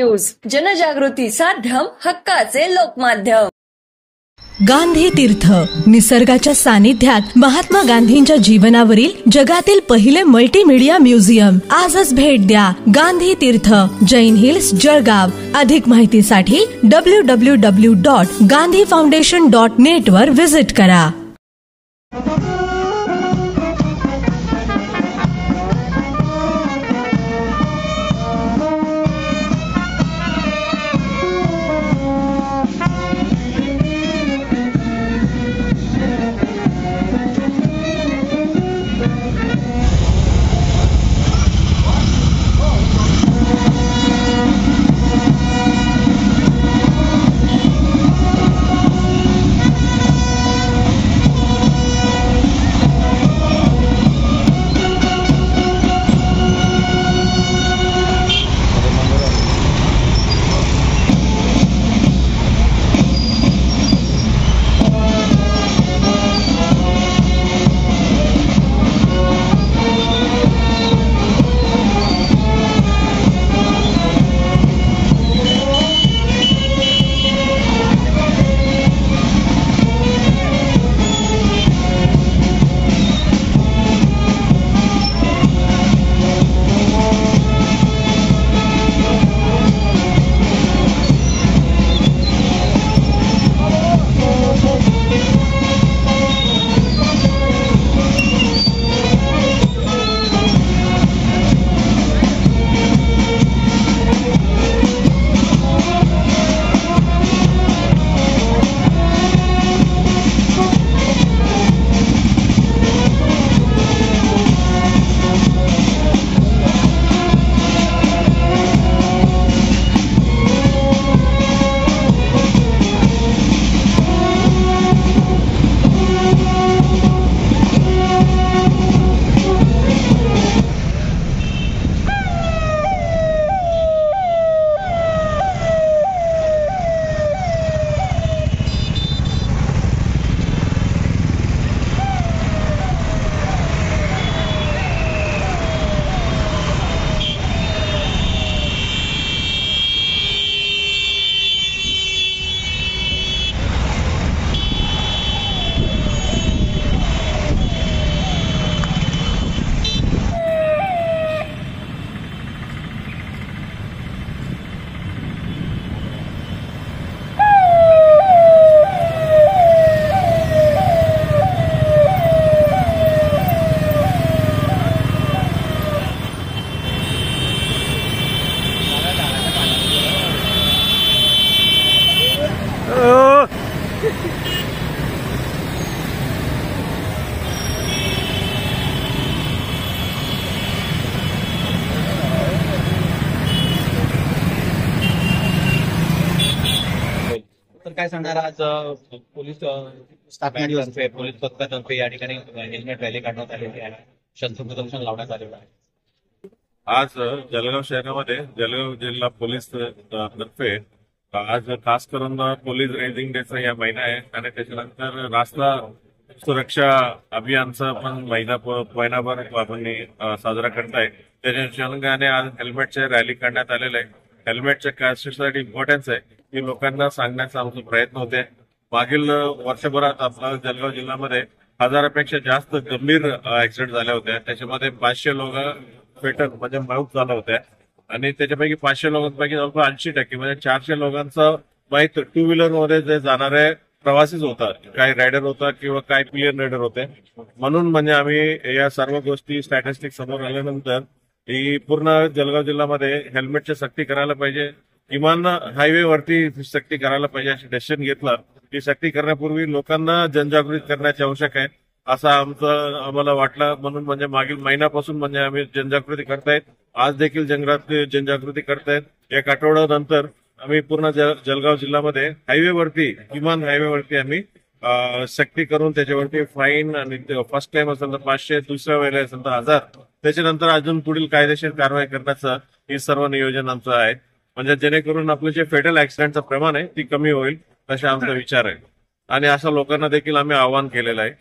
News, जनजागृती साध्यम, हक्काचे लोकमाध्यम। गांधी तीर्थ, निसर्गाच्या सानिध्यात महात्मा गांधींच्या जीवनावरील जगातील पहिले मल्टीमीडिया म्युझियम। आजच भेट द्या गांधी तीर्थ, जैन हिल्स, जळगाव। अधिक माहितीसाठी www.gandhifoundation.net वर विजिट करा। काय सांगणार आज पोलीस स्थापनेतर्फे पोलीस पथकातर्फे या ठिकाणी हेल्मेट रॅली काढण्यात आलेली आहे, शस्त्र प्रदर्शन लावण्यात आलेलं आहे। आज जळगाव शहरामध्ये जळगाव जिल्हा पोलीस तर्फे आज खास करून पोलीस रेंजिंग डेचा या महिना आहे आणि त्याच्यानंतर रास्ता सुरक्षा अभियानचा पण महिनाभर आपण साजरा करताय। त्याच्या अनुषंगाने आज हेल्मेटचे रॅली काढण्यात आलेले आहे। हेल्मेटच्या कशासाठी इम्पॉर्टन्स आहे की लोकांना सांगण्याचा आमचा प्रयत्न होते। मागील वर्षभरात आपल्या जळगाव जिल्ह्यामध्ये 1000पेक्षा जास्त गंभीर ऍक्सिडेंट झाले होते। त्याच्यामध्ये 500 लोक फेटल म्हणजे मृत झाले होते आणि त्याच्यापैकी 500 लोकांपैकी जवळपास 80% म्हणजे 400 लोकांचा बाईक टू व्हीलर मध्ये जे जाणारे प्रवासीच होता, काही रायडर होता किंवा काही पिलियन रायडर होते। म्हणून म्हणजे आम्ही या सर्व गोष्टी स्टॅटिस्टिक समोर आल्यानंतर ही पूर्ण जळगाव जिल्ह्यामध्ये हेल्मेटची सक्ती करायला पाहिजे, किमान हायवेवरती सक्ती करायला पाहिजे असे डिसिजन घेतला। ही सक्ती करण्यापूर्वी लोकांना जनजागृती करण्याची आवश्यक आहे असं आम्हाला वाटलं। म्हणून म्हणजे मागील महिन्यापासून म्हणजे आम्ही जनजागृती करतायत, आज देखील जनजागृती करतायत। एक आठवड्यानंतर आम्ही पूर्ण जळगाव जिल्ह्यामध्ये हायवेवरती किमान हायवेवरती आम्ही सक्ती करून त्याच्यावरती फाईन आणि फर्स्ट टाइम असेल तर 500, दुसऱ्या वेळेला असेल तर 1000, त्याच्यानंतर अजून पुढील कायदेशीर कारवाई करण्याचं हे सर्व नियोजन आमचं आहे। म्हणजे जेणेकरून आपलं जे फेटल ऍक्सिडेंटचं प्रमाण आहे ती कमी होईल असा आमचा विचार आहे आणि अशा लोकांना देखील आम्ही आवाहन केलेलं आहे